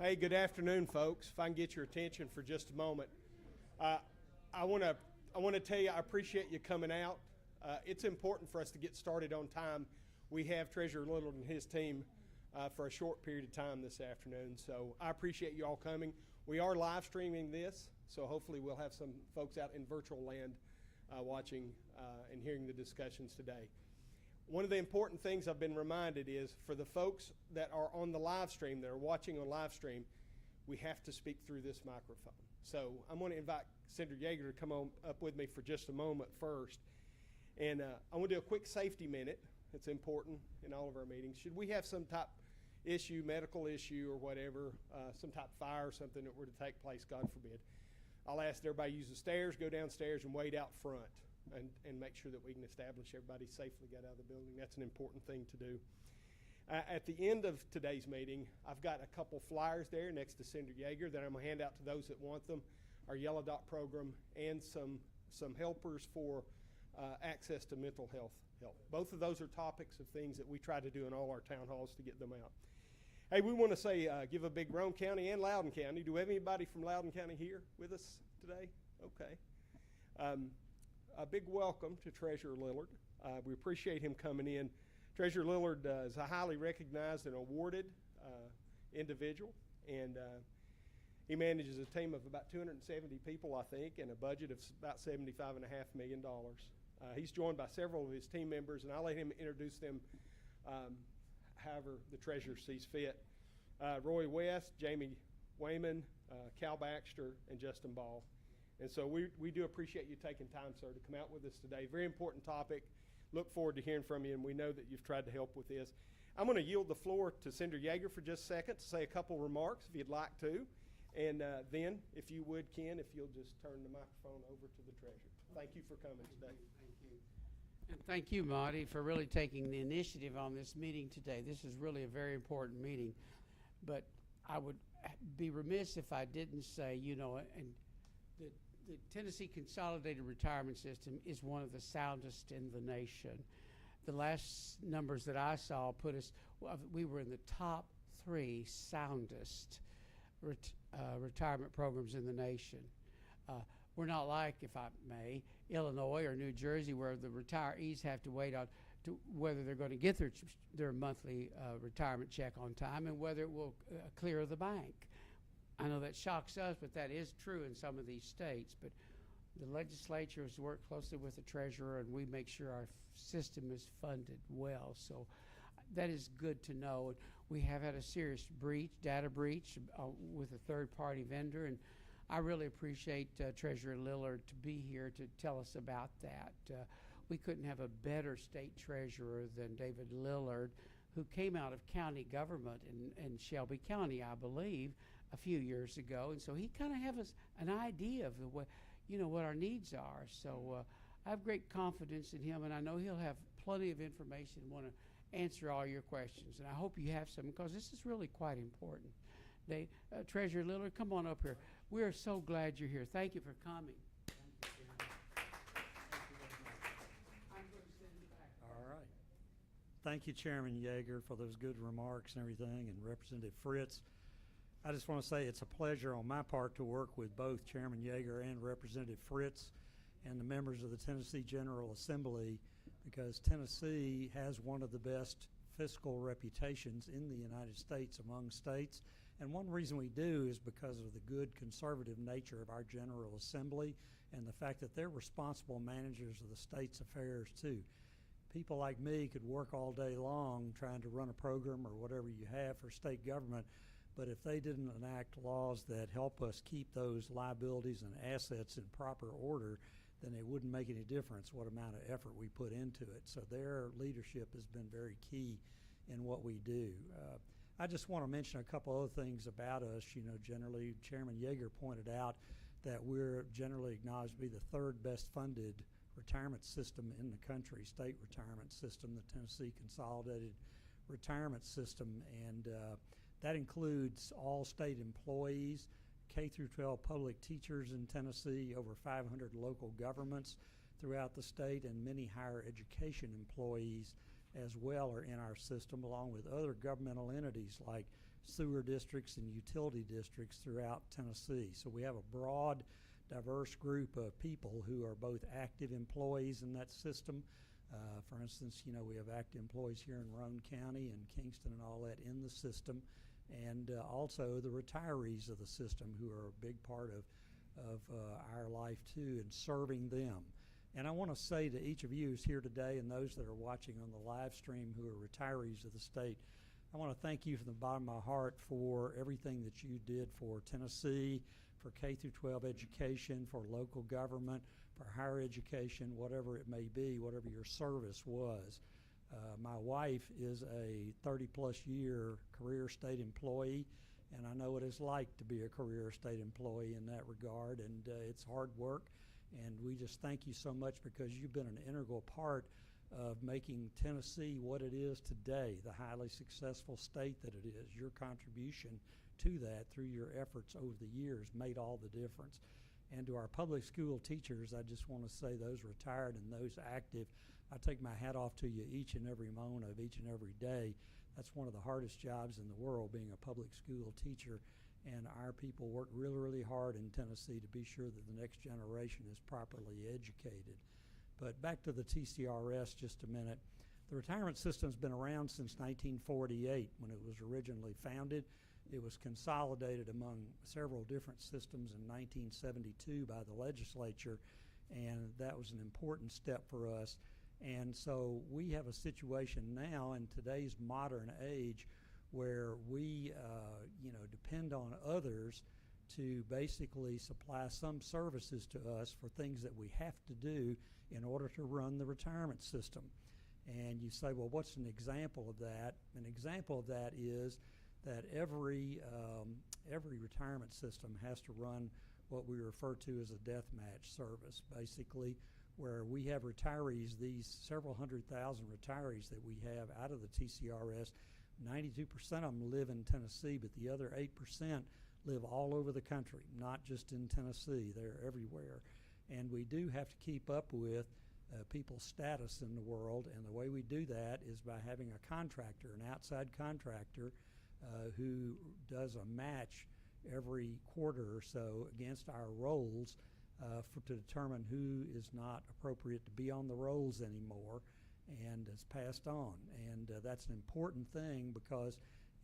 Hey, good afternoon, folks. If I can get your attention for just a moment, I want to tell you I appreciate you coming out. It's important for us to get started on time. We have Treasurer Lillard and his team for a short period of time this afternoon, so I appreciate you all coming. We are live streaming this, so hopefully we'll have some folks out in virtual land watching and hearing the discussions today. One of the important things I've been reminded is for the folks that are on the live stream, that are watching on live stream, we have to speak through this microphone. So I'm going to invite Senator Yeager to come on up with me for just a moment first. And I want to do a quick safety minute. It's important in all of our meetings. Should we have some type issue, medical issue or whatever, some type of fire or something that were to take place, God forbid, I'll ask that everybody use the stairs, go downstairs and wait out front. And make sure that we can establish everybody safely got out of the building. That's an important thing to do. At the end of today's meeting, I've got a couple flyers there next to Senator Yeager that I'm going to hand out to those that want them, our Yellow Dot program, and some helpers for access to mental health help. Both of those are topics of things that we try to do in all our town halls to get them out. Hey, we want to say, give a big Roane County and Loudoun County. Do we have anybody from Loudoun County here with us today? Okay. A big welcome to Treasurer Lillard. We appreciate him coming in. Treasurer Lillard is a highly recognized and awarded individual, and he manages a team of about 270 people, I think, and a budget of about $75.5 million. He's joined by several of his team members, and I'll let him introduce them however the treasurer sees fit. Roy West, Jamie Wayman, Cal Baxter, and Justin Ball. And so we do appreciate you taking time, sir, to come out with us today. Very important topic. Look forward to hearing from you, and we know that you've tried to help with this. I'm going to yield the floor to Senator Yeager for just a second to say a couple remarks, if you'd like to. And then, if you would, Ken, if you'll just turn the microphone over to the treasurer. Thank you for coming today. Thank you. And thank you, Monty, for really taking the initiative on this meeting today. This is really a very important meeting. But I would be remiss if I didn't say, and the Tennessee Consolidated Retirement System is one of the soundest in the nation. The last numbers that I saw put us, we were in the top 3 soundest retirement programs in the nation. We're not like, if I may, Illinois or New Jersey, where the retirees have to wait on to whether they're going to get their monthly retirement check on time and whether it will clear the bank. I know that shocks us, but that is true in some of these states. But the legislature has worked closely with the treasurer, and we make sure our system is funded well. So that is good to know. We have had a serious data breach with a third-party vendor, and I really appreciate Treasurer Lillard to be here to tell us about that. We couldn't have a better state treasurer than David Lillard, who came out of county government in Shelby County, I believe, a few years ago, and so he kind of has an idea of the way, what our needs are. So I have great confidence in him, and I know he'll have plenty of information and want to answer all your questions. And I hope you have some, because this is really quite important. Treasurer Lillard, come on up here. We are so glad you're here. Thank you for coming. All right. Thank you, Chairman Yeager, for those good remarks and everything, and Representative Fritz. I just want to say it's a pleasure on my part to work with both Chairman Yeager and Representative Fritz and the members of the Tennessee General Assembly, because Tennessee has one of the best fiscal reputations in the United States among states. And one reason we do is because of the good conservative nature of our General Assembly and the fact that they're responsible managers of the state's affairs too. People like me could work all day long trying to run a program or whatever you have for state government, but if they didn't enact laws that help us keep those liabilities and assets in proper order, then it wouldn't make any difference what amount of effort we put into it. So their leadership has been very key in what we do. I just want to mention a couple other things about us. Generally, Chairman Yeager pointed out that we're generally acknowledged to be the 3rd best funded retirement system in the country, state retirement system, the Tennessee Consolidated Retirement System. And that includes all state employees, K through 12 public teachers in Tennessee, over 500 local governments throughout the state, and many higher education employees as well are in our system, along with other governmental entities like sewer districts and utility districts throughout Tennessee. So we have a broad, diverse group of people who are both active employees in that system. For instance, we have active employees here in Roane County and Kingston and all that in the system, and also the retirees of the system who are a big part of our life too, and serving them. And I want to say to each of you who's here today and those that are watching on the live stream who are retirees of the state, I want to thank you from the bottom of my heart for everything that you did for Tennessee, for K through 12 education, for local government, for higher education, whatever it may be, whatever your service was. My wife is a 30-plus year career state employee, and I know what it's like to be a career state employee in that regard, and it's hard work. And we just thank you so much because you've been an integral part of making Tennessee what it is today, the highly successful state that it is. Your contribution to that through your efforts over the years made all the difference. And to our public school teachers, I just want to say, those retired and those active, I take my hat off to you each and every moment of each and every day. That's one of the hardest jobs in the world, being a public school teacher. And our people work really, really hard in Tennessee to be sure that the next generation is properly educated. But back to the TCRS just a minute. The retirement system's been around since 1948 when it was originally founded. It was consolidated among several different systems in 1972 by the legislature, and that was an important step for us. And so we have a situation now in today's modern age where we depend on others to basically supply some services to us for things that we have to do in order to run the retirement system. And you say, well, what's an example of that? An example of that is that every retirement system has to run what we refer to as a death match service, basically, where we have retirees, these several 100,000 retirees that we have out of the TCRS. 92% of them live in Tennessee, but the other 8% live all over the country, not just in Tennessee. They're everywhere. And we do have to keep up with people's status in the world, and the way we do that is by having a contractor, an outside contractor, who does a match every quarter or so against our rolls to determine who is not appropriate to be on the rolls anymore and is passed on. And that's an important thing, because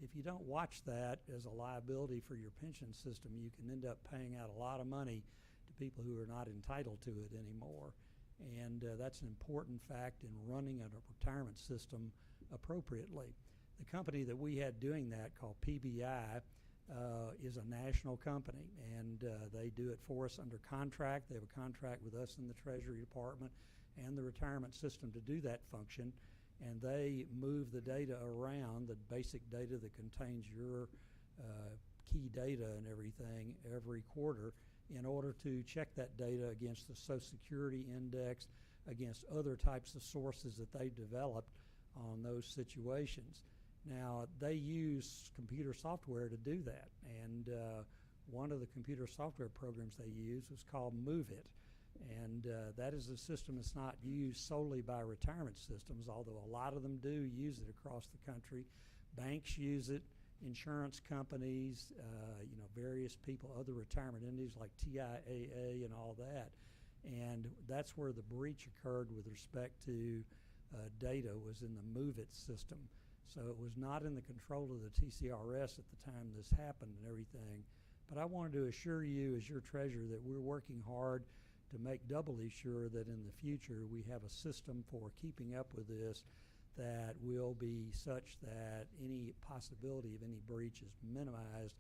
if you don't watch that as a liability for your pension system, you can end up paying out a lot of money to people who are not entitled to it anymore. And that's an important fact in running a retirement system appropriately. The company that we had doing that, called PBI, is a national company, and they do it for us under contract. They have a contract with us in the Treasury Department and the retirement system to do that function, and they move the data around, the basic data that contains your key data and everything, every quarter, in order to check that data against the Social Security index, against other types of sources that they've developed on those situations. Now, they use computer software to do that, and one of the computer software programs they use was called MoveIt, and that is a system that's not used solely by retirement systems, although a lot of them do use it across the country. Banks use it, insurance companies, various people, other retirement entities like TIAA and all that. And that's where the breach occurred with respect to data, was in the MoveIt system. So it was not in the control of the TCRS at the time this happened and everything. But I wanted to assure you, as your treasurer, that we're working hard to make doubly sure that in the future we have a system for keeping up with this that will be such that any possibility of any breach is minimized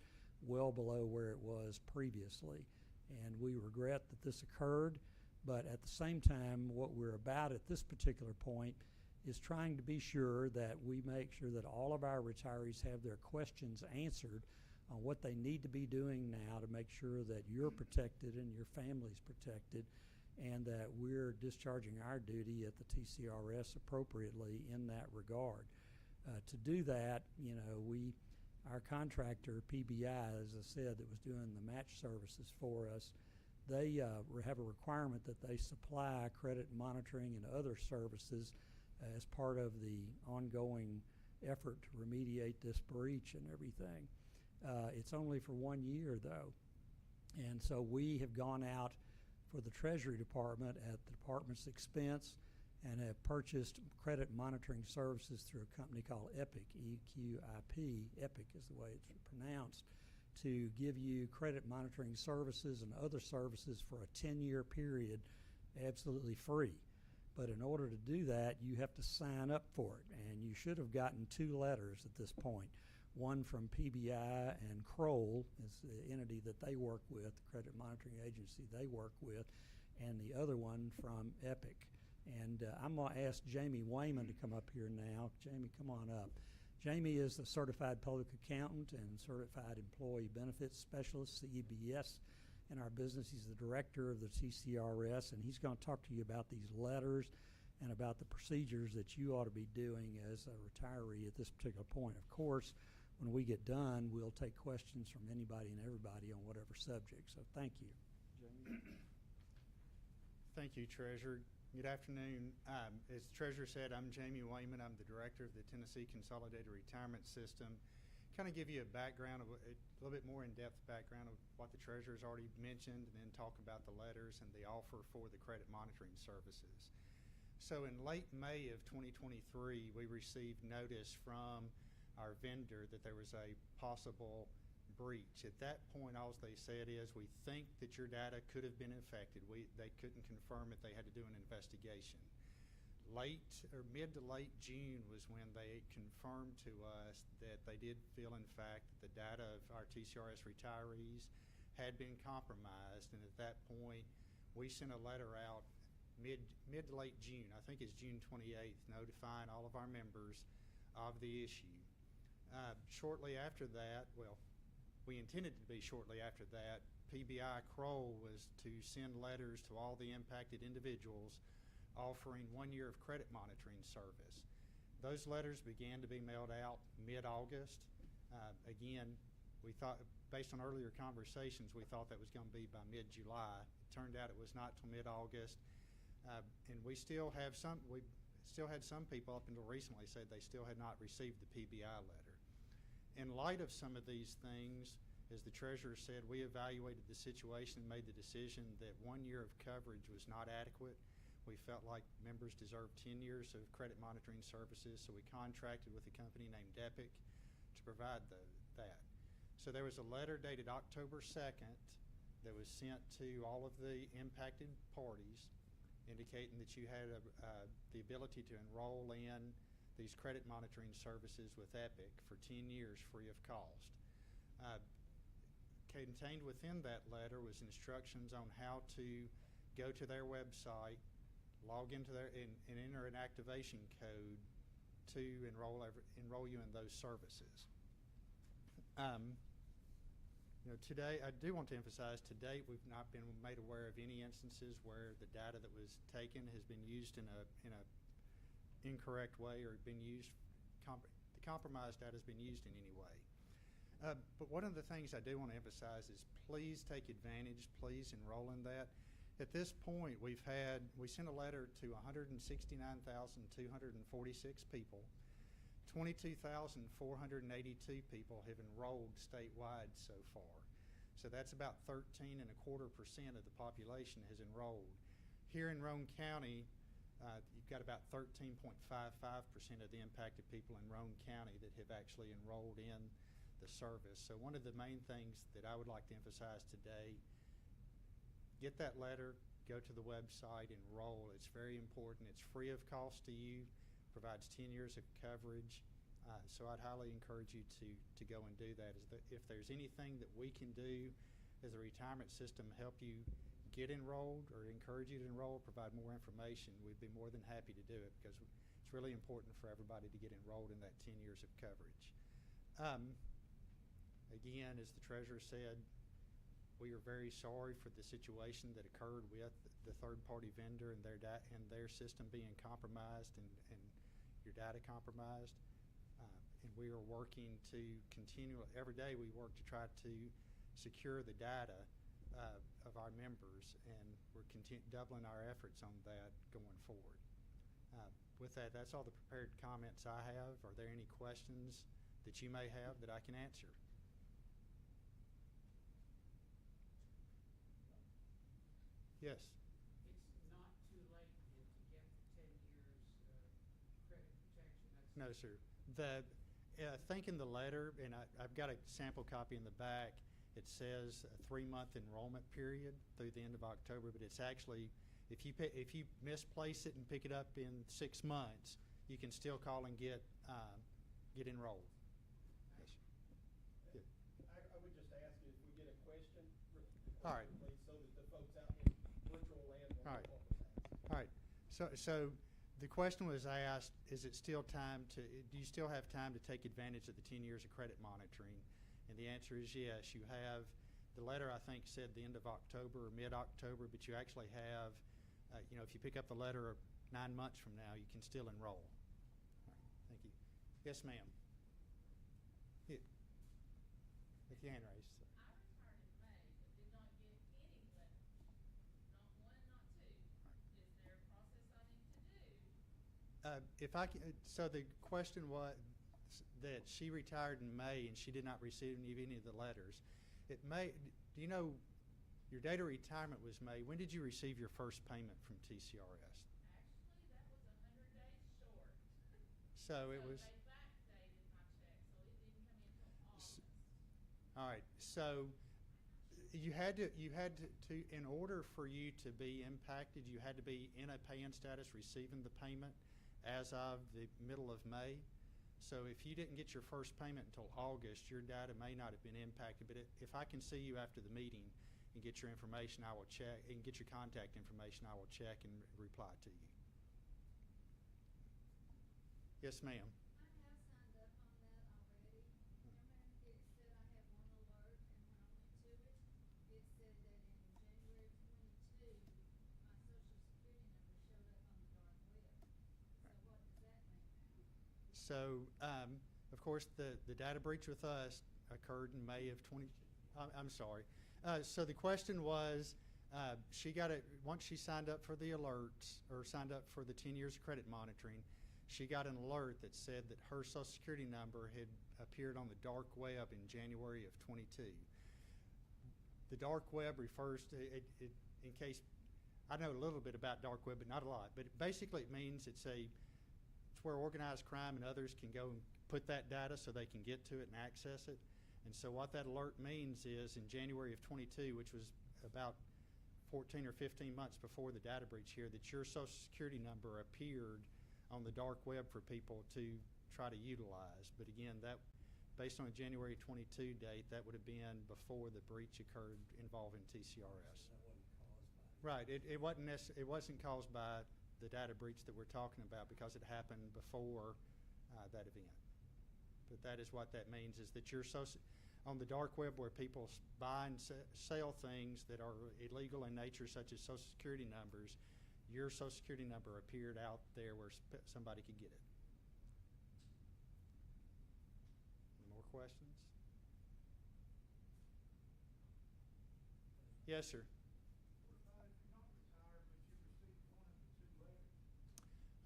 well below where it was previously. And we regret that this occurred, but at the same time, what we're about at this particular point is trying to be sure that we make sure that all of our retirees have their questions answered on what they need to be doing now to make sure that you're protected and your family's protected, and that we're discharging our duty at the TCRS appropriately in that regard. To do that, our contractor, PBI, as I said, that was doing the match services for us, they have a requirement that they supply credit monitoring and other services as part of the ongoing effort to remediate this breach and everything. It's only for 1 year, though. And so we have gone out for the Treasury Department at the department's expense and have purchased credit monitoring services through a company called EPIC, E-Q-I-P, EPIC is the way it's pronounced, to give you credit monitoring services and other services for a 10-year period absolutely free. But in order to do that, you have to sign up for it, and you should have gotten 2 letters at this point. One from PBI, and Kroll is the entity that they work with, the credit monitoring agency they work with, and the other one from EPIC. And I'm going to ask Jamie Wayman to come up here now. Jamie, come on up. Jamie is a certified public accountant and certified employee benefits specialist, CEBS, in our business. He's the director of the TCRS, and he's going to talk to you about these letters and about the procedures that you ought to be doing as a retiree at this particular point. Of course, when we get done, we'll take questions from anybody and everybody on whatever subject. So thank you. Jamie? Thank you, Treasurer. Good afternoon. As the Treasurer said, I'm Jamie Wayman. I'm the Director of the Tennessee Consolidated Retirement System. Kind of give you a background, a little bit more in-depth background of what the Treasurer's already mentioned, and then talk about the letters and the offer for the credit monitoring services. So in late May of 2023, we received notice from our vendor that there was a possible breach. At that point, all they said is, we think that your data could have been infected. They couldn't confirm it. They had to do an investigation. Mid to late June was when they confirmed to us that they did feel, in fact, that the data of our TCRS retirees had been compromised. And at that point, we sent a letter out mid to late June, I think it's June 28th, notifying all of our members of the issue. Shortly after that, well, we intended to be shortly after that, PBI Kroll was to send letters to all the impacted individuals offering 1 year of credit monitoring service. Those letters began to be mailed out mid-August. Again, we thought, based on earlier conversations, we thought that was going to be by mid-July. It turned out it was not till mid-August. And we still had some people up until recently said they still had not received the PBI letter. In light of some of these things, as the Treasurer said, we evaluated the situation and made the decision that 1 year of coverage was not adequate. We felt like members deserved 10 years of credit monitoring services, so we contracted with a company named EPIC to provide that. So there was a letter dated October 2nd that was sent to all of the impacted parties, indicating that you had the ability to enroll in these credit monitoring services with EPIC for 10 years free of cost. Contained within that letter was instructions on how to go to their website, log into their and enter an activation code to enroll you in those services. Today, I do want to emphasize, to date, we've not been made aware of any instances where the data that was taken has been used in a incorrect way, or been used, the compromised data has been used in any way. But one of the things I do want to emphasize is, please take advantage, please enroll in that. At this point, we sent a letter to 169,246 people. 22,482 people have enrolled statewide so far. So that's about 13.25% of the population has enrolled. Here in Roane County, you've got about 13.55% of the impacted people in Roane County that have actually enrolled in the service. So one of the main things that I would like to emphasize today, get that letter, go to the website, enroll. It's very important. It's free of cost to you, provides 10 years of coverage. So I'd highly encourage you to go and do that. If there's anything that we can do as a retirement system, help you get enrolled or encourage you to enroll, provide more information, we'd be more than happy to do it, because it's really important for everybody to get enrolled in that 10 years of coverage. Again, as the Treasurer said, we are very sorry for the situation that occurred with the third-party vendor and their system being compromised and your data compromised. And we are working to continue, every day we work to try to secure the data of our members, and we're doubling our efforts on that going forward. with that, that's all the prepared comments I have. Are there any questions that you may have that I can answer? Yes. It's not too late then to get the 10 years credit protection. No, sir. The I think in the letter, and I've got a sample copy in the back, it says a 3-month enrollment period through the end of October, but it's actually, if you misplace it and pick it up in 6 months, you can still call and get enrolled. Yes. Good. I would just ask if we get a question, All right. please, so that the folks out in virtual land will All know right. what was asked. All right. So the question was asked, is it still time to, do you still have time to take advantage of the 10 years of credit monitoring? And the answer is yes. You have, the letter I think said the end of October or mid-October, but you actually have, if you pick up the letter 9 months from now, you can still enroll. All right. Thank you. Yes, ma'am. Yeah. With your hand raised. Sir. I retired in May, but did not get any letters. Not one, not two. Is there a process I need to do? If I can, so the question was that she retired in May and she did not receive any of the letters. It may, do you know, your date of retirement was May. When did you receive your first payment from TCRS? Actually, that was 100 days short. So it was, They backdated my check, so it didn't come in until August. all right. So you had to, in order for you to be impacted, you had to be in a pay-in status receiving the payment as of the middle of May. So if you didn't get your first payment until August, your data may not have been impacted. But if I can see you after the meeting and get your information, I will check, and get your contact information, I will check and reply to you. Yes, ma'am. I have signed up on that already. Remember, it said I had one alert, and when I went to it, it said that in January 22, my social security number showed up on the dark web. So what does that mean now? So, of course, the data breach with us occurred in May of 20. I'm sorry. So the question was, she got it once she signed up for the alerts or signed up for the 10 years of credit monitoring. She got an alert that said that her Social Security number had appeared on the dark web in January of 22. The dark web refers to in case I know a little bit about dark web, but not a lot. But basically, it means it's where organized crime and others can go and put that data so they can get to it and access it. And so what that alert means is in January of 22, which was about 14 or 15 months before the data breach here, that your Social Security number appeared on the dark web for people to try to utilize. But again, that based on a January 22 date, that would have been before the breach occurred involving TCRS. Right. It wasn't caused by the data breach that we're talking about because it happened before that event. But that is what that means, is that you're on the dark web where people buy and sell things that are illegal in nature, such as Social Security numbers. Your Social Security number appeared out there where somebody could get it. Any more questions? Yes, sir.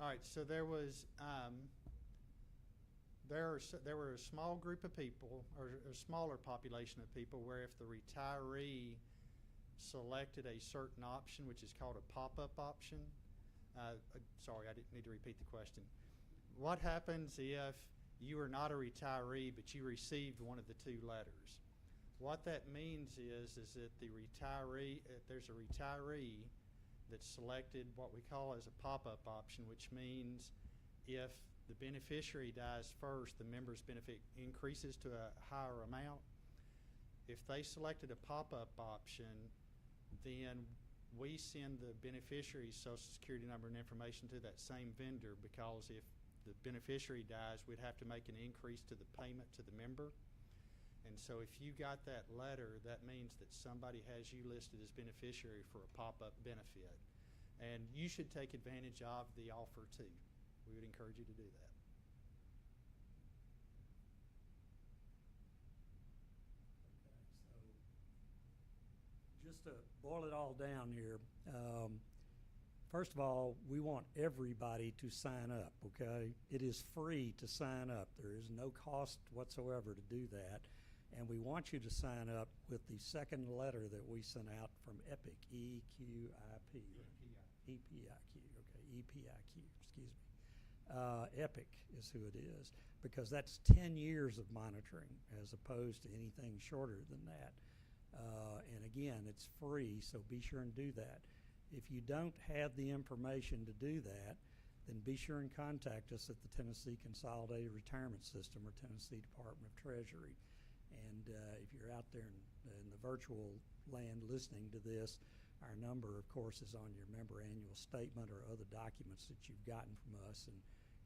All right, so there was there were a small group of people, or a smaller population of people, where if the retiree selected a certain option, which is called a pop-up option. Sorry, I didn't need to repeat the question. What happens if you are not a retiree, but you received one of the two letters? What that means is that the retiree, there's a retiree that selected what we call as a pop-up option, which means if the beneficiary dies first, the member's benefit increases to a higher amount. If they selected a pop-up option, then we send the beneficiary's Social Security number and information to that same vendor, because if the beneficiary dies, we'd have to make an increase to the payment to the member. And so if you got that letter, that means that somebody has you listed as beneficiary for a pop-up benefit. And you should take advantage of the offer too. We would encourage you to do that. Just to boil it all down here, First of all, we want everybody to sign up, okay? It is free to sign up. There is no cost whatsoever to do that. And we want you to sign up with the second letter that we sent out from EPIC, E-Q-I-P. E-P-I-Q, okay, E-P-I-Q, excuse me. EPIC is who it is, because that's 10 years of monitoring as opposed to anything shorter than that. And again, it's free, so be sure and do that. If you don't have the information to do that, then be sure and contact us at the Tennessee Consolidated Retirement System or Tennessee Department of Treasury. And if you're out there in the virtual land listening to this, our number, of course, is on your member annual statement or other documents that you've gotten from us, and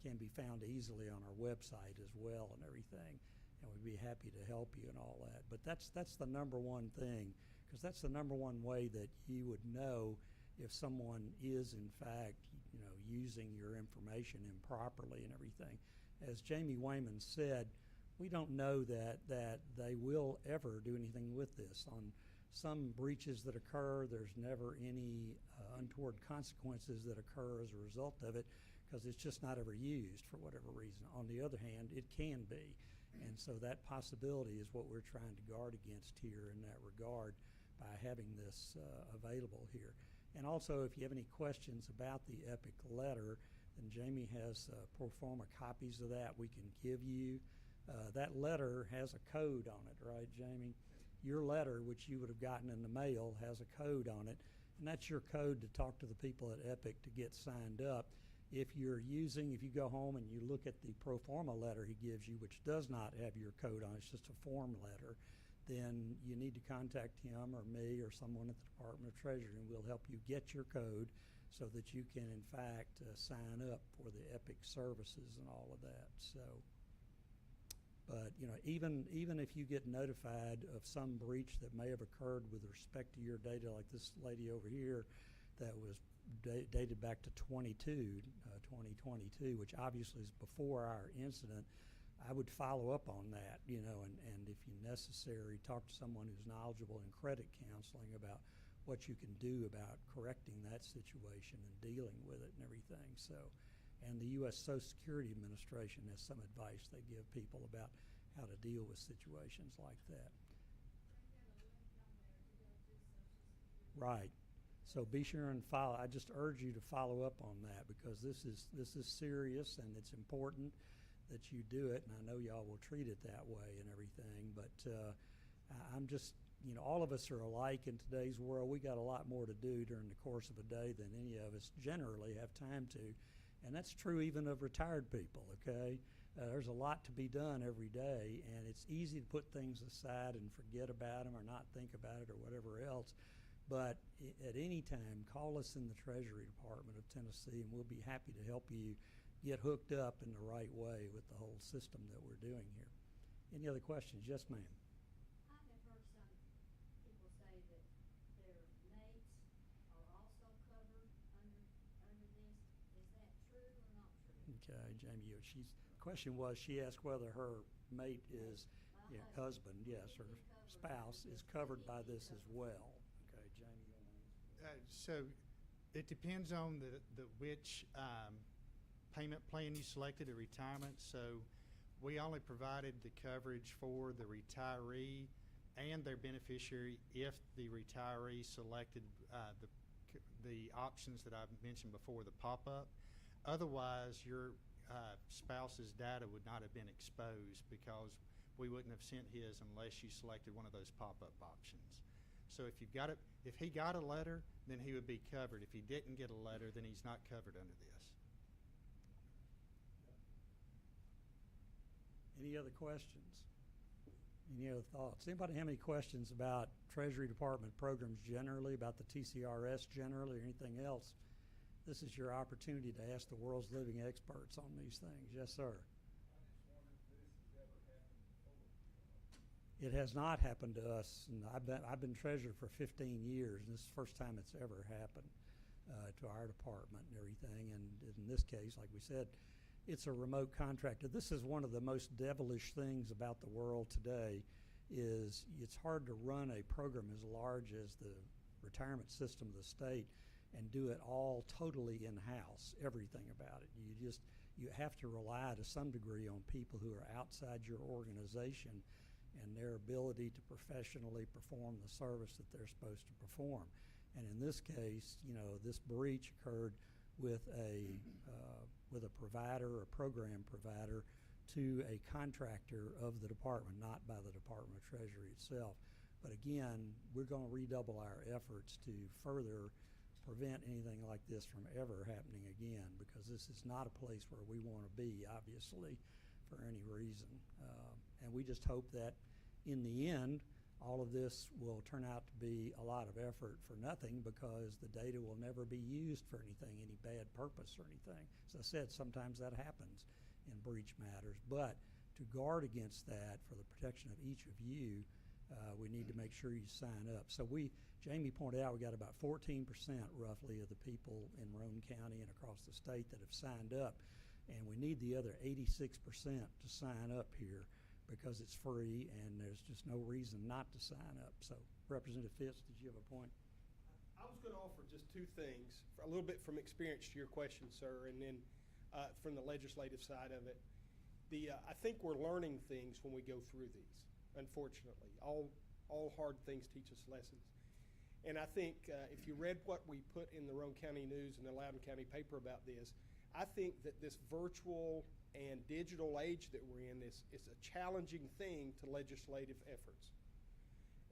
can be found easily on our website as well and everything. And we'd be happy to help you and all that. But that's the number one thing, because that's the number one way that you would know if someone is in fact, using your information improperly and everything. As Jamie Wayman said, we don't know that they will ever do anything with this. On some breaches that occur, there's never any untoward consequences that occur as a result of it, because it's just not ever used for whatever reason. On the other hand, it can be. And so that possibility is what we're trying to guard against here in that regard by having this available here. And also, if you have any questions about the EPIC letter, then Jamie has pro forma copies of that we can give you. That letter has a code on it, right, Jamie? Your letter, which you would have gotten in the mail, has a code on it, and that's your code to talk to the people at EPIC to get signed up. If you go home and you look at the pro forma letter he gives you, which does not have your code on it, it's just a form letter, then you need to contact him or me or someone at the Department of Treasury, and we'll help you get your code so that you can, in fact, sign up for the EPIC services and all of that. So, but even if you get notified of some breach that may have occurred with respect to your data, like this lady over here, that was dated back to 2022, which obviously is before our incident, I would follow up on that, and if necessary, talk to someone who's knowledgeable in credit counseling about what you can do about correcting that situation and dealing with it and everything. So, and the U.S. Social Security Administration has some advice they give people about how to deal with situations like that. Right. So be sure and follow. I just urge you to follow up on that, because this is serious and it's important that you do it, and I know y'all will treat it that way and everything. But I'm just, all of us are alike in today's world. We got a lot more to do during the course of a day than any of us generally have time to, and that's true even of retired people. Okay, there's a lot to be done every day, and it's easy to put things aside and forget about them or not think about it or whatever else. But at any time, call us in the Treasury Department of Tennessee, and we'll be happy to help you get hooked up in the right way with the whole system that we're doing here. Any other questions? Yes, ma'am. I have heard some people say that their mates are also covered under this. Is that true or not true? Okay, Jamie, question was, she asked whether her mate is, husband, yes, or spouse is covered by this as well. Okay, Jamie. So it depends on which payment plan you selected at retirement. So we only provided the coverage for the retiree and their beneficiary if the retiree selected the options that I mentioned before, the pop-up. Otherwise, your spouse's data would not have been exposed, because we wouldn't have sent his unless you selected one of those pop-up options. So if he got a letter, then he would be covered. If he didn't get a letter, then he's not covered under this. Any other questions? Any other thoughts? Anybody have any questions about Treasury Department programs generally, about the TCRS generally, or anything else? This is your opportunity to ask the world's living experts on these things. Yes, sir. It has not happened to us, and I've been treasurer for 15 years, and this is the first time it's ever happened to our department and everything. And in this case, like we said, it's a remote contractor. This is one of the most devilish things about the world today, is it's hard to run a program as large as the retirement system of the state and do it all totally in-house, everything about it. You have to rely to some degree on people who are outside your organization and their ability to professionally perform the service that they're supposed to perform. And in this case, this breach occurred with a provider, a program provider, to a contractor of the department, not by the Department of Treasury itself. But again, we're going to redouble our efforts to further prevent anything like this from ever happening again, because this is not a place where we want to be, obviously, for any reason. And we just hope that in the end, all of this will turn out to be a lot of effort for nothing, because the data will never be used for anything, any bad purpose or anything. As I said, sometimes that happens in breach matters. But to guard against that, for the protection of each of you, we need to make sure you sign up. So Jamie pointed out, we got about 14% roughly of the people in Roane County and across the state that have signed up. And we need the other 86% to sign up here, because it's free and there's just no reason not to sign up. So Representative Fitz, did you have a point? I was going to offer just two things, a little bit from experience to your question, sir, and then from the legislative side of it. I think we're learning things when we go through these, unfortunately. All hard things teach us lessons. And I think if you read what we put in the Roane County News and the Loudoun County paper about this, I think that this virtual and digital age that we're in is a challenging thing to legislative efforts.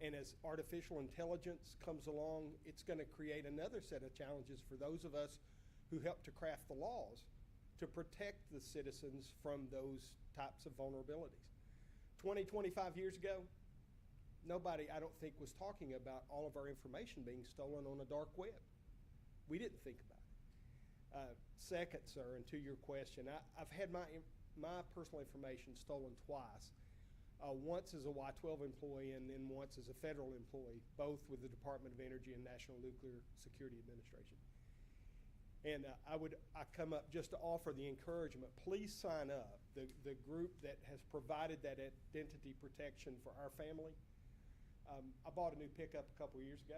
And as artificial intelligence comes along, it's going to create another set of challenges for those of us who help to craft the laws to protect the citizens from those types of vulnerabilities. 20, 25 years ago, nobody, I don't think, was talking about all of our information being stolen on the dark web. We didn't think about it. Second, sir, and to your question, I've had my personal information stolen twice. Once as a Y-12 employee and then once as a federal employee, both with the Department of Energy and National Nuclear Security Administration. And I come up just to offer the encouragement, please sign up. The group that has provided that identity protection for our family. I bought a new pickup a couple of years ago,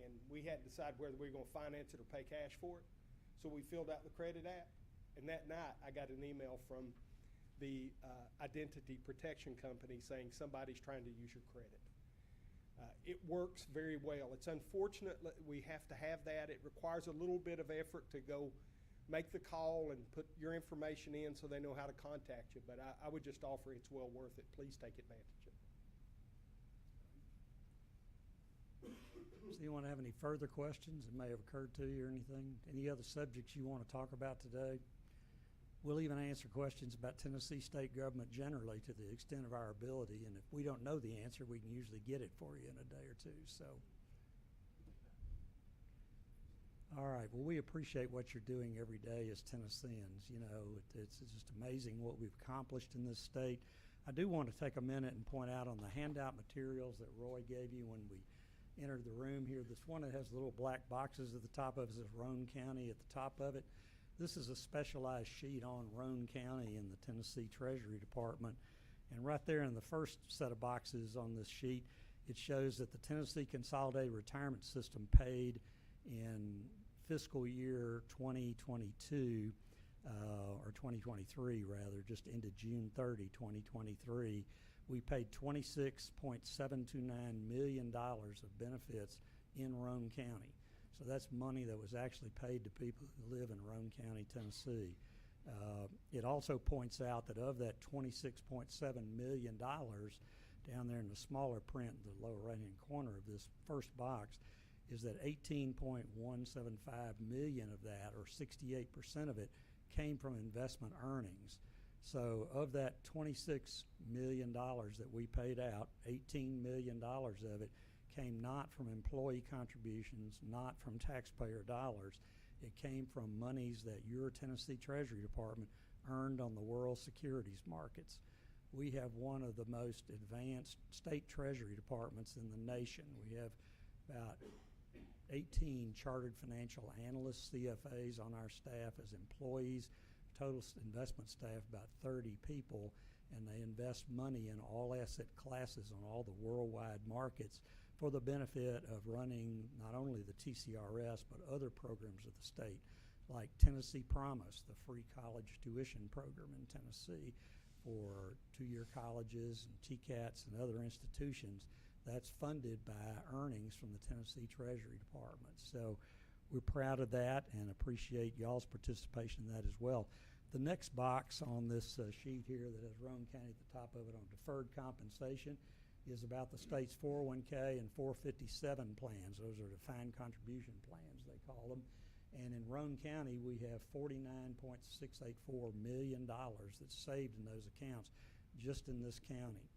and we had to decide whether we were going to finance it or pay cash for it. So we filled out the credit app, and that night I got an email from the identity protection company saying somebody's trying to use your credit. It works very well. It's unfortunate that we have to have that. It requires a little bit of effort to go make the call and put your information in so they know how to contact you. But I would just offer it's well worth it. Please take advantage of it. Does anyone have any further questions that may have occurred to you or anything? Any other subjects you want to talk about today? We'll even answer questions about Tennessee state government generally to the extent of our ability, and if we don't know the answer, we can usually get it for you in a day or two. So, all right, well, we appreciate what you're doing every day as Tennesseans. It's just amazing what we've accomplished in this state. I do want to take a minute and point out on the handout materials that Roy gave you when we entered the room here, this one that has little black boxes at the top of it says Roane County at the top of it. This is a specialized sheet on Roane County in the Tennessee Treasury Department. And right there in the first set of boxes on this sheet, it shows that the Tennessee Consolidated Retirement System paid in fiscal year 2022, or 2023 rather, just ended June 30, 2023. We paid $26.729 million of benefits in Roane County. So that's money that was actually paid to people who live in Roane County, Tennessee. It also points out that of that $26.7 million, down there in the smaller print in the lower right-hand corner of this first box, is that 18.175 million of that, or 68% of it, came from investment earnings. So of that $26 million that we paid out, $18 million of it came not from employee contributions, not from taxpayer dollars. It came from monies that your Tennessee Treasury Department earned on the world securities markets. We have one of the most advanced state treasury departments in the nation. We have about 18 chartered financial analysts, CFAs, on our staff as employees. Total investment staff, about 30 people, and they invest money in all asset classes on all the worldwide markets for the benefit of running not only the TCRS but other programs of the state, like Tennessee Promise, the free college tuition program in Tennessee for two-year colleges and TCATs and other institutions. That's funded by earnings from the Tennessee Treasury Department. So we're proud of that and appreciate y'all's participation in that as well. The next box on this sheet here that has Roane County at the top of it on deferred compensation is about the state's 401k and 457 plans. Those are defined contribution plans, they call them. And in Roane County, we have $49.684 million that's saved in those accounts just in this county.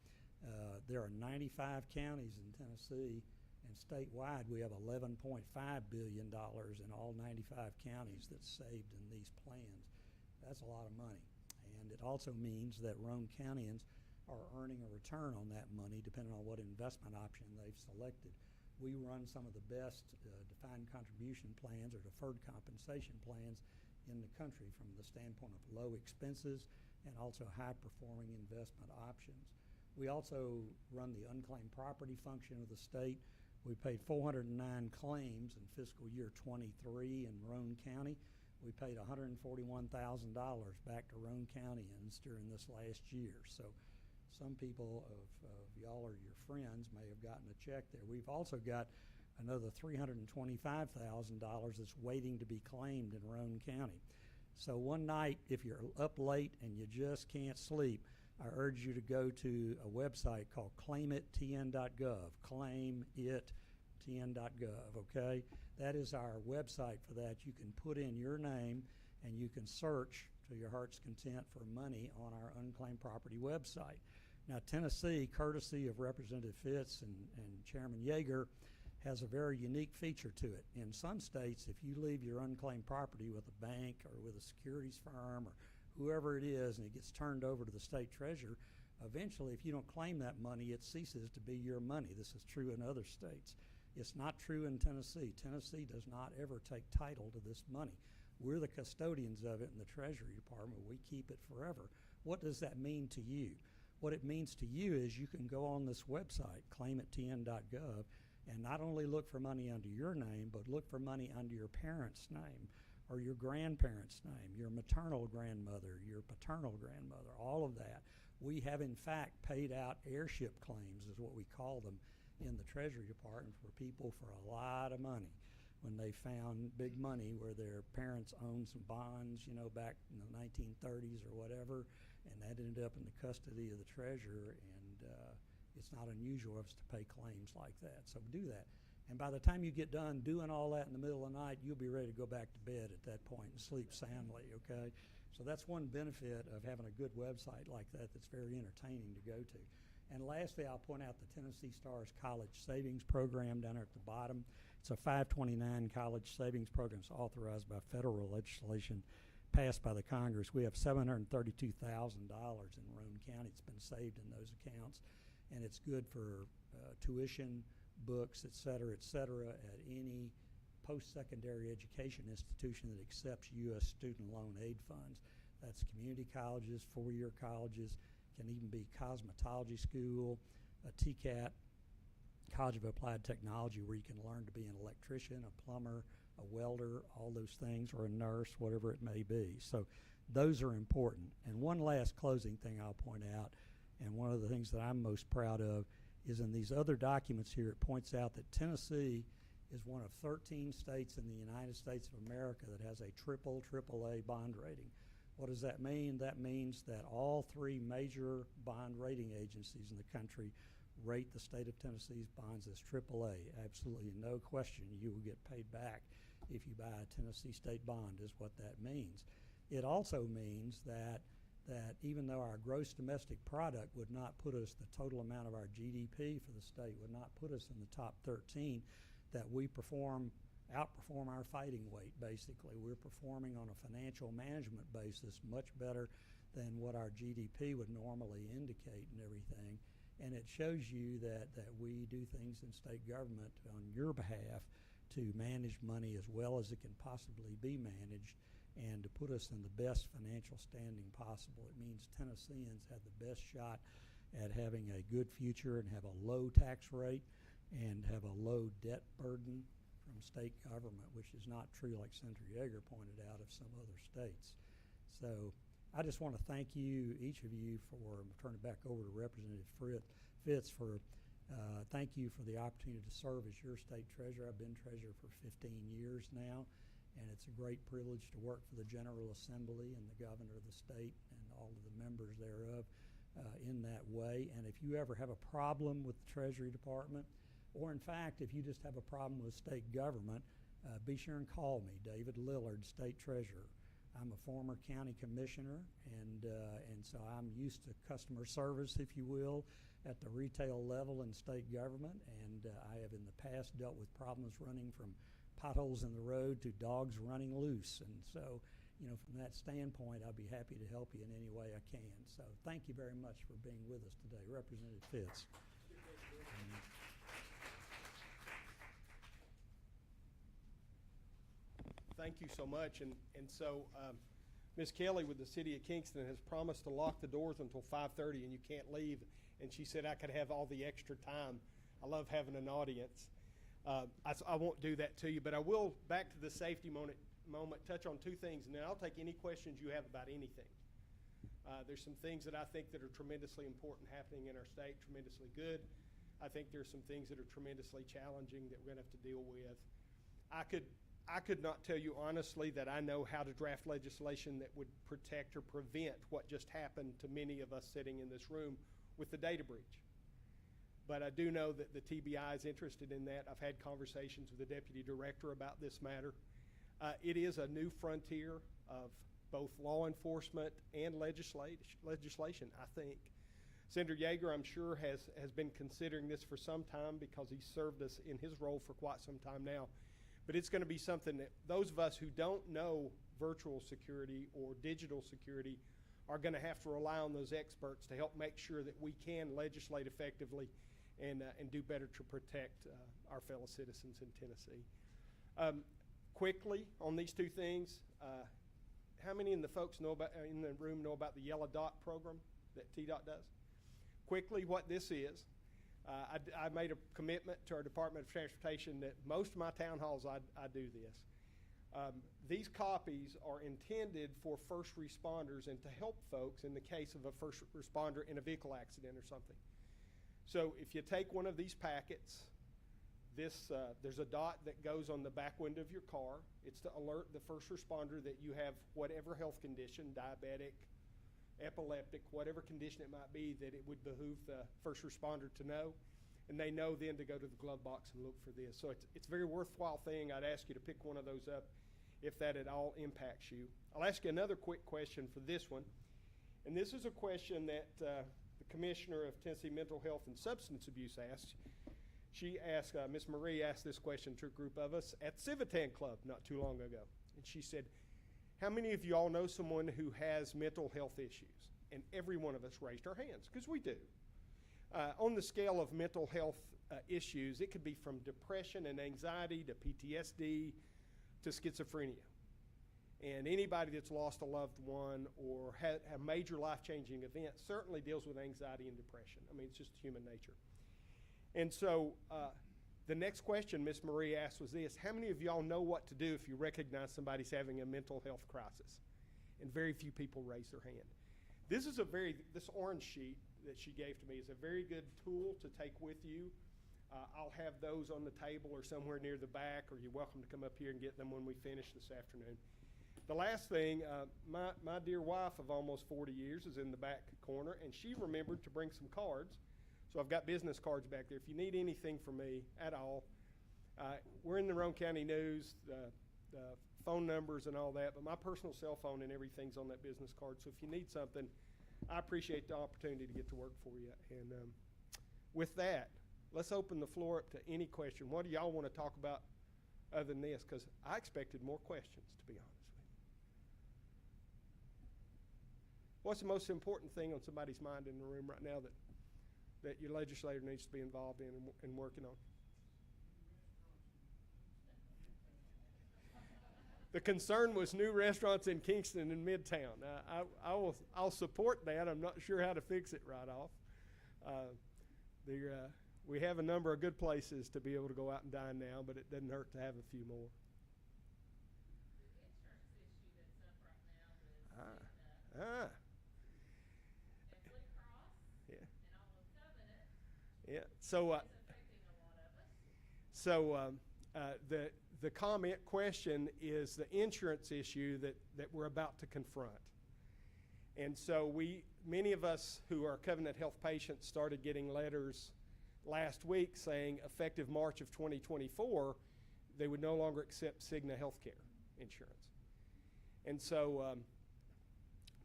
There are 95 counties in Tennessee, and statewide we have $11.5 billion in all 95 counties that's saved in these plans. That's a lot of money. And it also means that Roane Countyans are earning a return on that money depending on what investment option they've selected. We run some of the best defined contribution plans or deferred compensation plans in the country from the standpoint of low expenses and also high-performing investment options. We also run the unclaimed property function of the state. We paid 409 claims in fiscal year 23 in Roane County. We paid $141,000 back to Roane Countyans during this last year. So some people of y'all or your friends may have gotten a check there. We've also got another $325,000 that's waiting to be claimed in Roane County. So one night, if you're up late and you just can't sleep, I urge you to go to a website called claimittn.gov, claimittn.gov, okay? That is our website for that. You can put in your name and you can search to your heart's content for money on our unclaimed property website. Now, Tennessee, courtesy of Representative Fitz and Chairman Yeager, has a very unique feature to it. In some states, if you leave your unclaimed property with a bank or with a securities firm or whoever it is and it gets turned over to the state treasurer, eventually if you don't claim that money, it ceases to be your money. This is true in other states. It's not true in Tennessee. Tennessee does not ever take title to this money. We're the custodians of it in the Treasury Department. We keep it forever. What does that mean to you? What it means to you is you can go on this website, claimittn.gov, and not only look for money under your name, but look for money under your parents' name or your grandparents' name, your maternal grandmother, your paternal grandmother, all of that. We have, in fact, paid out airship claims, is what we call them, in the Treasury Department for people for a lot of money when they found big money where their parents owned some bonds, you know, back in the 1930s or whatever, and that ended up in the custody of the treasurer, and it's not unusual for us to pay claims like that. So do that. And by the time you get done doing all that in the middle of the night, you'll be ready to go back to bed at that point and sleep soundly, okay? So that's one benefit of having a good website like that that's very entertaining to go to. And lastly, I'll point out the Tennessee Stars College Savings Program down there at the bottom. It's a 529 college savings program. It's authorized by federal legislation passed by the Congress. We have $732,000 in Roane County. It's been saved in those accounts, and it's good for tuition, books, et cetera, at any post-secondary education institution that accepts U.S. student loan aid funds. That's community colleges, four-year colleges, can even be cosmetology school, a TCAT, College of Applied Technology, where you can learn to be an electrician, a plumber, a welder, all those things, or a nurse, whatever it may be. So those are important. And one last closing thing I'll point out, and one of the things that I'm most proud of, is in these other documents here, it points out that Tennessee is one of 13 states in the United States of America that has a AAA bond rating. What does that mean? That means that all three major bond rating agencies in the country rate the state of Tennessee's bonds as AAA. Absolutely no question you will get paid back if you buy a Tennessee state bond, is what that means. It also means that even though our gross domestic product would not put us, the total amount of our GDP for the state would not put us in the top 13, that we outperform our fighting weight, basically. We're performing on a financial management basis much better than what our GDP would normally indicate and everything. And it shows you that we do things in state government on your behalf to manage money as well as it can possibly be managed and to put us in the best financial standing possible. It means Tennesseans have the best shot at having a good future and have a low tax rate and have a low debt burden from state government, which is not true, like Senator Yeager pointed out, of some other states. So I just want to thank you, each of you, for turning it back over to Representative Fitz for thank you for the opportunity to serve as your state treasurer. I've been treasurer for 15 years now, and it's a great privilege to work for the General Assembly and the governor of the state and all of the members thereof in that way. And if you ever have a problem with the Treasury Department, or in fact, if you just have a problem with state government, be sure and call me, David Lillard, state treasurer. I'm a former county commissioner, and so I'm used to customer service, if you will, at the retail level in state government, and I have in the past dealt with problems running from potholes in the road to dogs running loose. And so, you know, from that standpoint, I'll be happy to help you in any way I can. So thank you very much for being with us today. Representative Fitz. Thank you so much. And so Ms. Kelly with the City of Kingston has promised to lock the doors until 5:30 and you can't leave. And she said I could have all the extra time. I love having an audience. I won't do that to you, but I will, back to the safety moment, touch on two things, and then I'll take any questions you have about anything. There's some things that I think that are tremendously important happening in our state, tremendously good. I think there's some things that are tremendously challenging that we're going to have to deal with. I could not tell you honestly that I know how to draft legislation that would protect or prevent what just happened to many of us sitting in this room with the data breach. But I do know that the TBI is interested in that. I've had conversations with the deputy director about this matter. It is a new frontier of both law enforcement and legislation, I think. Senator Yeager, I'm sure, has been considering this for some time because he's served us in his role for quite some time now. But it's going to be something that those of us who don't know virtual security or digital security are going to have to rely on those experts to help make sure that we can legislate effectively and do better to protect our fellow citizens in Tennessee. Quickly on these two things, how many in the room know about the Yellow Dot program that TDOT does? Quickly, what this is, I made a commitment to our Department of Transportation that most of my town halls I do this. These copies are intended for first responders and to help folks in the case of a first responder in a vehicle accident or something. So if you take one of these packets, there's a dot that goes on the back window of your car. It's to alert the first responder that you have whatever health condition, diabetic, epileptic, whatever condition it might be, that it would behoove the first responder to know. And they know then to go to the glove box and look for this. So it's a very worthwhile thing. I'd ask you to pick one of those up if that at all impacts you. I'll ask you another quick question for this one. And this is a question that the Commissioner of Tennessee Mental Health and Substance Abuse asked. She asked, Ms. Marie asked this question to a group of us at Civitan Club not too long ago. And she said, how many of you all know someone who has mental health issues? And every one of us raised our hands, because we do. On the scale of mental health issues, it could be from depression and anxiety to PTSD to schizophrenia. And anybody that's lost a loved one or had a major life-changing event certainly deals with anxiety and depression. I mean, it's just human nature. And so the next question Ms. Marie asked was this: how many of y'all know what to do if you recognize somebody's having a mental health crisis? And very few people raised their hand. This orange sheet that she gave to me is a very good tool to take with you. I'll have those on the table or somewhere near the back, or you're welcome to come up here and get them when we finish this afternoon. The last thing, my dear wife of almost 40 years is in the back corner, and she remembered to bring some cards. So I've got business cards back there. If you need anything from me at all, we're in the Roane County News, the phone numbers and all that, but my personal cell phone and everything's on that business card. So if you need something, I appreciate the opportunity to get to work for you. And with that, let's open the floor up to any question. What do y'all want to talk about other than this? Because I expected more questions, to be honest with you. What's the most important thing on somebody's mind in the room right now that your legislator needs to be involved in and working on? The concern was new restaurants in Kingston and Midtown. I'll support that. I'm not sure how to fix it right off. we have a number of good places to be able to go out and dine now, but it doesn't hurt to have a few more. The insurance issue that's up right now is and Blue Cross Yeah. and all of Covenant Yeah. So, is affecting a lot of us. the comment question is the insurance issue that we're about to confront. And so many of us who are Covenant Health patients started getting letters last week saying effective March of 2024, they would no longer accept Cigna healthcare insurance. And so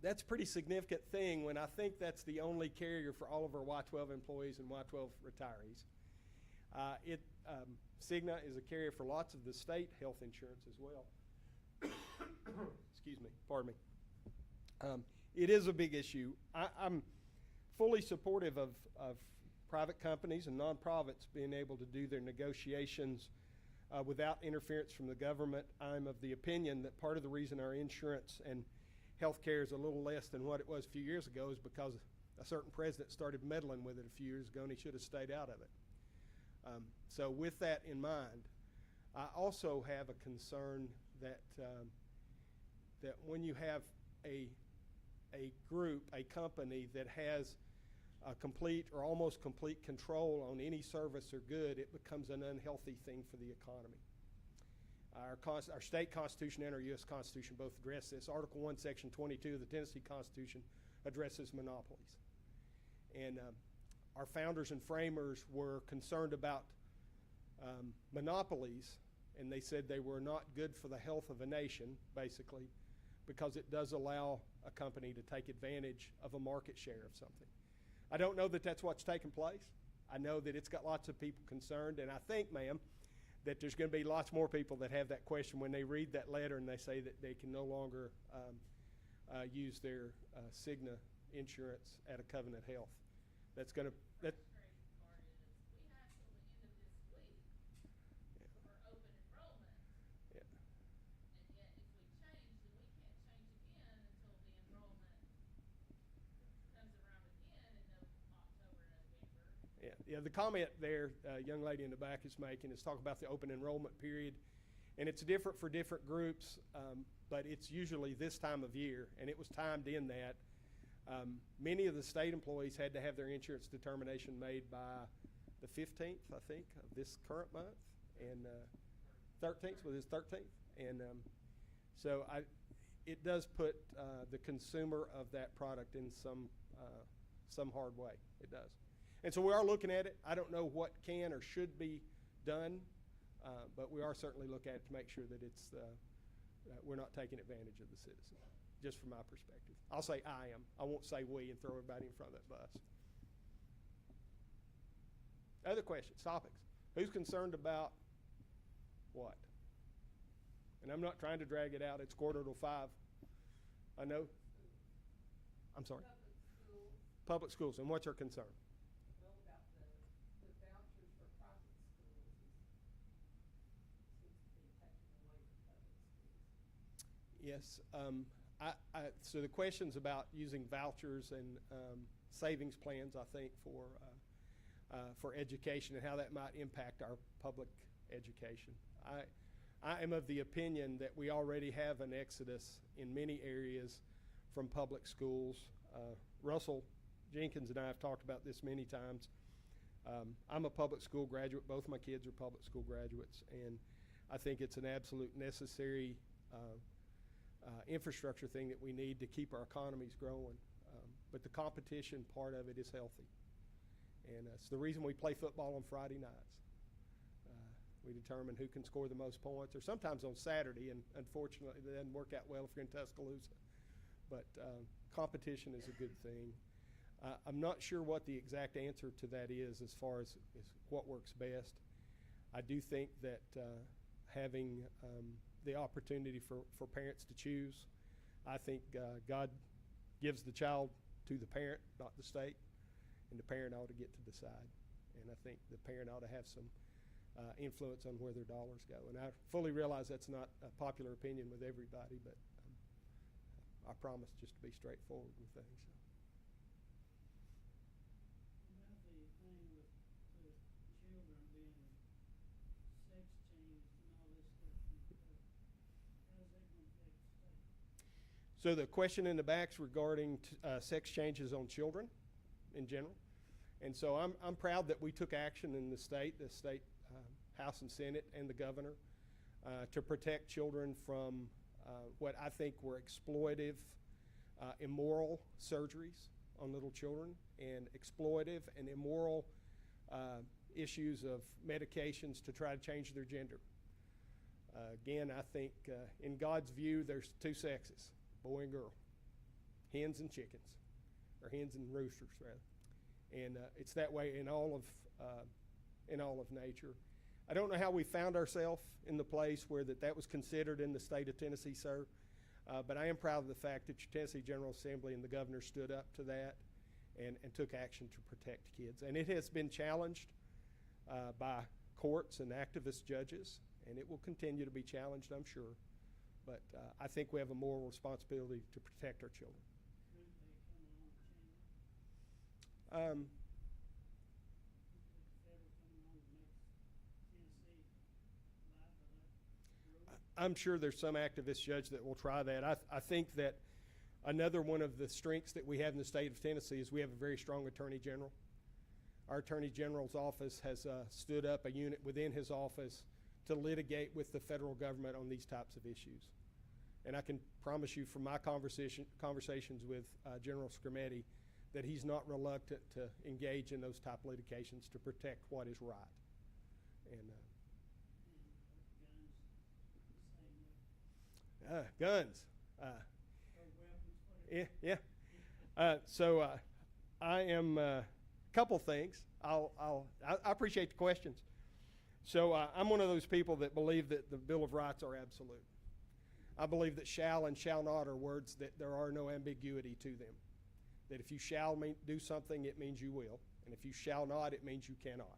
that's a pretty significant thing when I think that's the only carrier for all of our Y-12 employees and Y-12 retirees. Cigna is a carrier for lots of the state health insurance as well. Excuse me, pardon me. It is a big issue. I'm fully supportive of private companies and nonprofits being able to do their negotiations without interference from the government. I'm of the opinion that part of the reason our insurance and health care is a little less than what it was a few years ago is because a certain president started meddling with it a few years ago, and he should have stayed out of it. So with that in mind, I also have a concern that that when you have a group, a company that has a complete or almost complete control on any service or good, it becomes an unhealthy thing for the economy. Our state constitution and our U.S. Constitution both address this. Article 1, Section 22 of the Tennessee Constitution addresses monopolies. And our founders and framers were concerned about monopolies, and they said they were not good for the health of a nation, basically, because it does allow a company to take advantage of a market share of something. I don't know that that's what's taking place. I know that it's got lots of people concerned, and I think, ma'am, that there's going to be lots more people that have that question when they read that letter and they say that they can no longer use their Cigna insurance at a Covenant Health. That's going to The frustrating part is we have till the end of this week for open enrollment. Yeah. And yet if we change, then we can't change again until the enrollment comes around again in October, November. Yeah, the comment there, young lady in the back is making is talk about the open enrollment period. And it's different for different groups, but it's usually this time of year, and it was timed in that. Many of the state employees had to have their insurance determination made by the 15th, I think, of this current month, and 13th, was it 13th? And so it does put the consumer of that product in some hard way. It does. And so we are looking at it. I don't know what can or should be done, but we are certainly looking at it to make sure that it's we're not taking advantage of the citizen, just from my perspective. I'll say I am. I won't say we and throw everybody in front of that bus. Other questions, topics? Who's concerned about what? And I'm not trying to drag it out. It's 4:45. I know. I'm sorry. Public schools. And what's your concern? Well, about the vouchers for private schools seems to be taken away from public schools. Yes. So the question's about using vouchers and savings plans, I think, for education and how that might impact our public education. I am of the opinion that we already have an exodus in many areas from public schools. Russell Jenkins and I have talked about this many times. I'm a public school graduate. Both my kids are public school graduates, and I think it's an absolute necessary infrastructure thing that we need to keep our economies growing. But the competition part of it is healthy. And it's the reason we play football on Friday nights. We determine who can score the most points, or sometimes on Saturday, and unfortunately it doesn't work out well if you're in Tuscaloosa. But competition is a good thing. I'm not sure what the exact answer to that is as far as what works best. I do think that having the opportunity for parents to choose, I think God gives the child to the parent, not the state, and the parent ought to get to decide. And I think the parent ought to have some influence on where their dollars go. And I fully realize that's not a popular opinion with everybody, but I promise just to be straightforward with things. About the thing with the So the question in the back's regarding sex changes on children in general. And so I'm proud that we took action in the state House and Senate and the governor to protect children from what I think were exploitive, immoral surgeries on little children and exploitive and immoral issues of medications to try to change their gender. Again, I think in God's view, there's two sexes, boy and girl, hens and chickens, or hens and roosters rather. And it's that way in all of nature. I don't know how we found ourselves in the place where that was considered in the state of Tennessee, sir. But I am proud of the fact that your Tennessee General Assembly and the governor stood up to that and took action to protect kids. And it has been challenged by courts and activist judges, and it will continue to be challenged, I'm sure. But I think we have a moral responsibility to protect our children. I'm sure there's some activist judge that will try that. I think that another one of the strengths that we have in the state of Tennessee is we have a very strong attorney general. Our attorney general's office has stood up a unit within his office to litigate with the federal government on these types of issues. And I can promise you from my conversations with General Scarametti that he's not reluctant to engage in those type of litigations to protect what is right. And guns. Yeah. So I am a couple things. I appreciate the questions. So I'm one of those people that believe that the Bill of Rights are absolute. I believe that shall and shall not are words that there are no ambiguity to them. That if you shall do something, it means you will. And if you shall not, it means you cannot.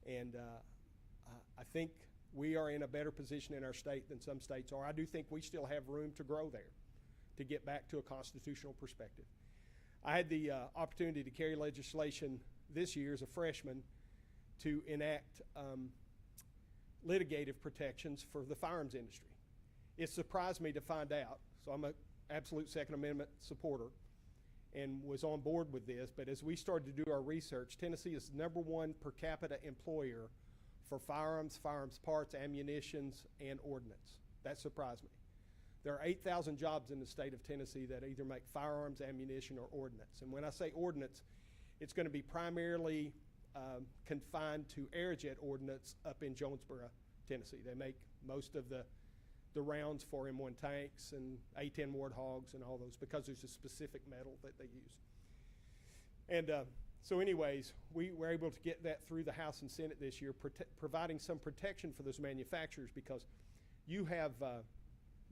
And I think we are in a better position in our state than some states are. I do think we still have room to grow there to get back to a constitutional perspective. I had the opportunity to carry legislation this year as a freshman to enact litigative protections for the firearms industry. It surprised me to find out, so I'm an absolute Second Amendment supporter and was on board with this, but as we started to do our research, Tennessee is #1 per capita employer for firearms, firearms parts, ammunitions, and ordnance. That surprised me. There are 8,000 jobs in the state of Tennessee that either make firearms, ammunition, or ordnance. And when I say ordnance, it's going to be primarily confined to Aerojet ordnance up in Jonesboro, Tennessee. They make most of the rounds for M1 tanks and A-10 Warthogs and all those because there's a specific metal that they use. And so anyways, we were able to get that through the House and Senate this year, providing some protection for those manufacturers because you have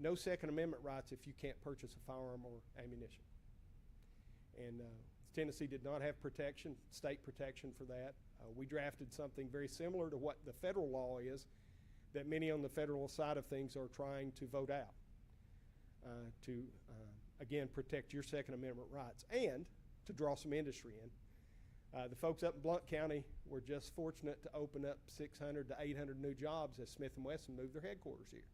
no Second Amendment rights if you can't purchase a firearm or ammunition. And Tennessee did not have protection, state protection for that. We drafted something very similar to what the federal law is that many on the federal side of things are trying to vote out to, again, protect your Second Amendment rights and to draw some industry in. The folks up in Blount County were just fortunate to open up 600 to 800 new jobs as Smith & Wesson moved their headquarters here.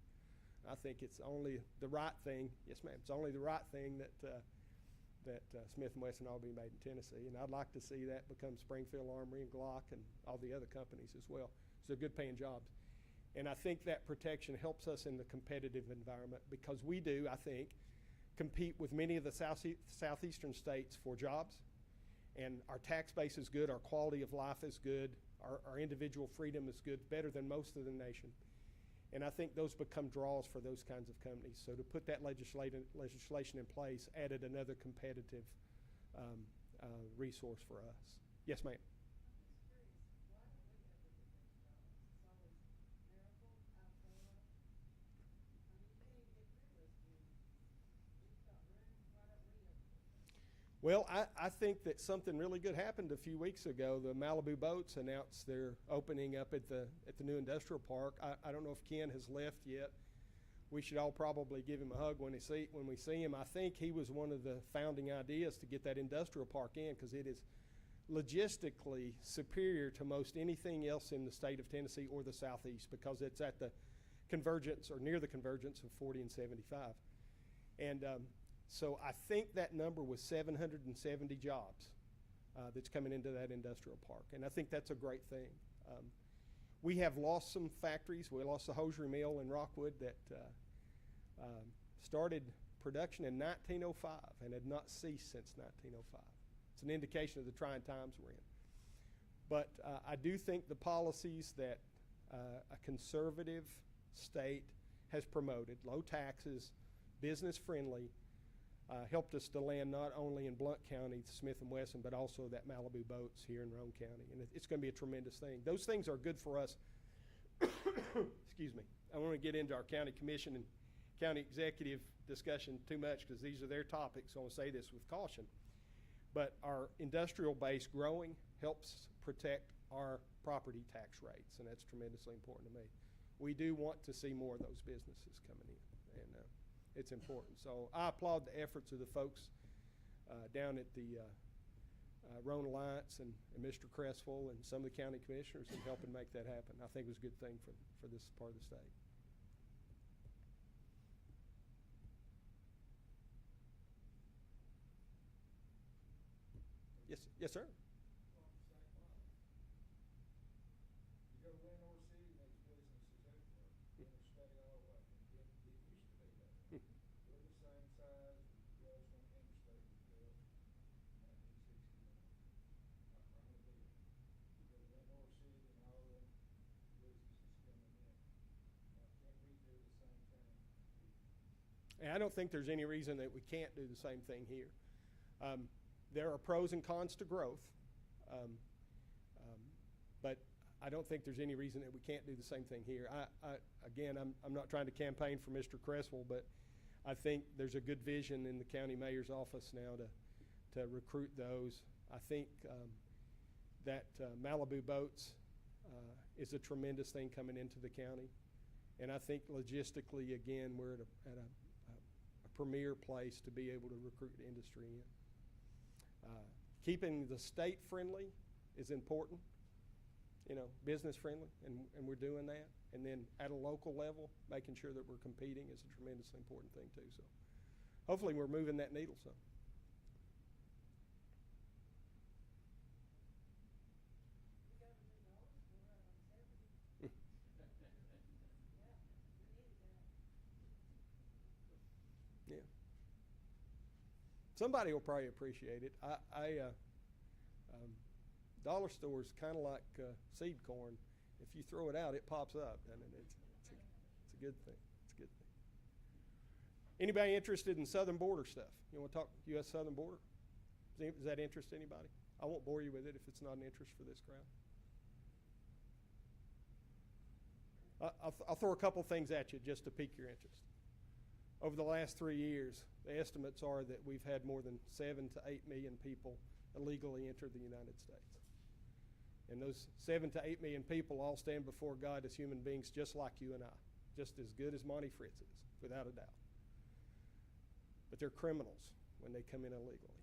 I think it's only the right thing, yes ma'am, it's only the right thing that Smith & Wesson ought to be made in Tennessee, and I'd like to see that become Springfield Armory and Glock and all the other companies as well. So good paying jobs. And I think that protection helps us in the competitive environment because we do, I think, compete with many of the southeastern states for jobs. And our tax base is good, our quality of life is good, our individual freedom is good, better than most of the nation. And I think those become draws for those kinds of companies. So to put that legislation in place added another competitive resource for us. Yes, ma'am. Well, I think that something really good happened a few weeks ago. The Malibu Boats announced they're opening up at the new industrial park. I don't know if Ken has left yet. We should all probably give him a hug when we see him. I think he was one of the founding ideas to get that industrial park in because it is logistically superior to most anything else in the state of Tennessee or the Southeast because it's at the convergence or near the convergence of 40 and 75. And So I think that number was 770 jobs that's coming into that industrial park, and I think that's a great thing. We have lost some factories. We lost the hosiery mill in Rockwood that started production in 1905 and had not ceased since 1905. It's an indication of the trying times we're in. But I do think the policies that a conservative state has promoted, low taxes, business friendly, helped us to land not only in Blount County, Smith & Wesson, but also that Malibu Boats here in Roane County. And it's going to be a tremendous thing. Those things are good for us. Excuse me. I want to get into our county commission and county executive discussion too much because these are their topics. So I want to say this with caution. But our industrial base growing helps protect our property tax rates, and that's tremendously important to me. We do want to see more of those businesses coming in, and it's important. So I applaud the efforts of the folks down at the Roane Alliance and Mr. Cresswell and some of the county commissioners in helping make that happen. I think it was a good thing for this part of the state. Yes, sir. And I don't think there's any reason that we can't do the same thing here. There are pros and cons to growth, but I don't think there's any reason that we can't do the same thing here. Again, I'm not trying to campaign for Mr. Cresswell, but I think there's a good vision in the county mayor's office now to recruit those. I think that Malibu Boats is a tremendous thing coming into the county, and I think logistically, again, we're at a premier place to be able to recruit industry in. Keeping the state friendly is important, business friendly, and we're doing that. And then at a local level, making sure that we're competing is a tremendously important thing too. So hopefully we're moving that needle some. Yeah. Somebody will probably appreciate it. Dollar stores kind of like seed corn. If you throw it out, it pops up, and it's a good thing. It's a good thing. Anybody interested in southern border stuff? You want to talk U.S. southern border? Does that interest anybody? I won't bore you with it if it's not an interest for this crowd. I'll throw a couple things at you just to pique your interest. Over the last 3 years, the estimates are that we've had more than 7 to 8 million people illegally enter the United States. And those 7 to 8 million people all stand before God as human beings just like you and I, just as good as Monty Fritz is, without a doubt. But they're criminals when they come in illegally.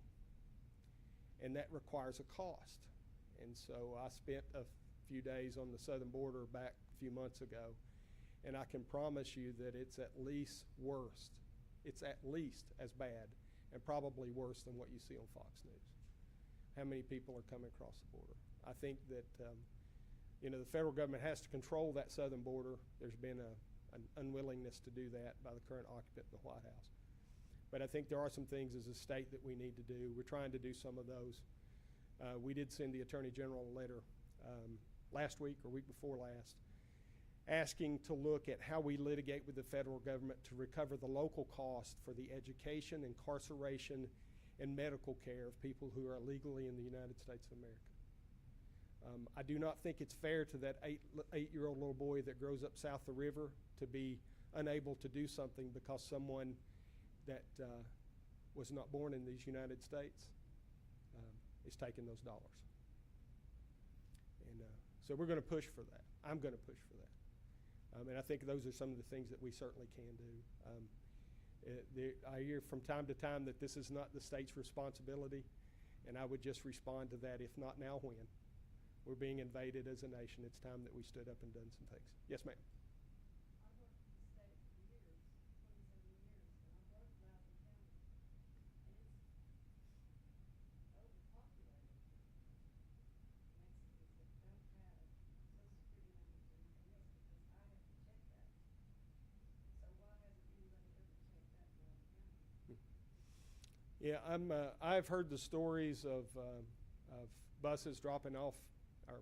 And that requires a cost. And so I spent a few days on the southern border back a few months ago, and I can promise you that it's at least worse. It's at least as bad and probably worse than what you see on Fox News. How many people are coming across the border? I think that the federal government has to control that southern border. There's been an unwillingness to do that by the current occupant in the White House. But I think there are some things as a state that we need to do. We're trying to do some of those. We did send the Attorney General a letter last week or week before last, asking to look at how we litigate with the federal government to recover the local cost for the education, incarceration, and medical care of people who are illegally in the United States of America. I do not think it's fair to that eight-year-old little boy that grows up south of the river to be unable to do something because someone that was not born in these United States is taking those dollars. And so we're going to push for that. I'm going to push for that. And I think those are some of the things that we certainly can do. I hear from time to time that this is not the state's responsibility, and I would just respond to that, if not now, when? We're being invaded as a nation. It's time that we stood up and done some things. Yes, ma'am. I worked for the state for years, 27 years, and I worked in Loudoun County. Yeah, I've heard the stories of buses dropping off, or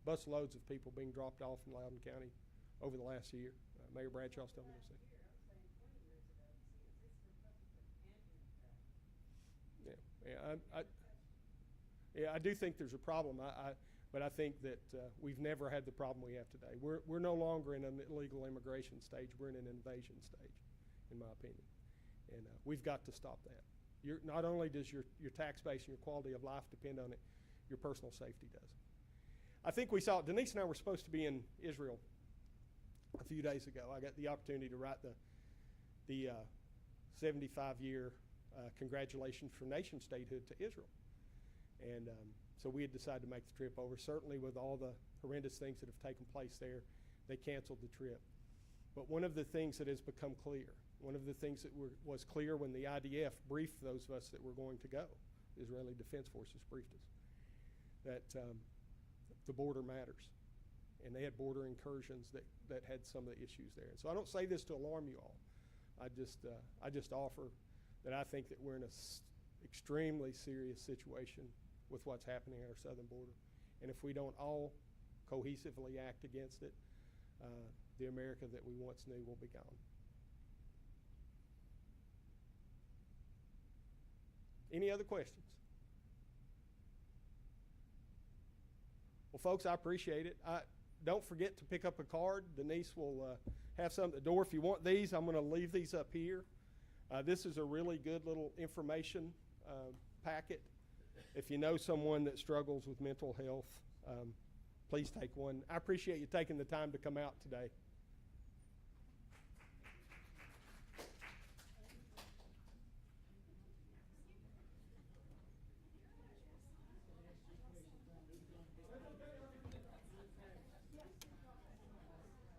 bus loads of people being dropped off in Loudoun County over the last year. Mayor Bradshaw's told me this. Yeah, I do think there's a problem. But I think that we've never had the problem we have today. We're no longer in an illegal immigration stage. We're in an invasion stage, in my opinion, and we've got to stop that. Not only does your tax base and your quality of life depend on it, your personal safety does. I think we saw, Denise and I were supposed to be in Israel a few days ago. I got the opportunity to write the 75-year congratulations for nation statehood to Israel. And so we had decided to make the trip over. Certainly with all the horrendous things that have taken place there, they canceled the trip. But one of the things that has become clear, one of the things that was clear when the IDF briefed those of us that were going to go, Israeli Defense Forces briefed us, that the border matters. And they had border incursions that had some of the issues there. And so I don't say this to alarm you all. I just offer that I think that we're in an extremely serious situation with what's happening at our southern border. And if we don't all cohesively act against it, the America that we once knew will be gone. Any other questions? Well, folks, I appreciate it. Don't forget to pick up a card. Denise will have some at the door. If you want these, I'm going to leave these up here. This is a really good little information packet. If you know someone that struggles with mental health, please take one. I appreciate you taking the time to come out today.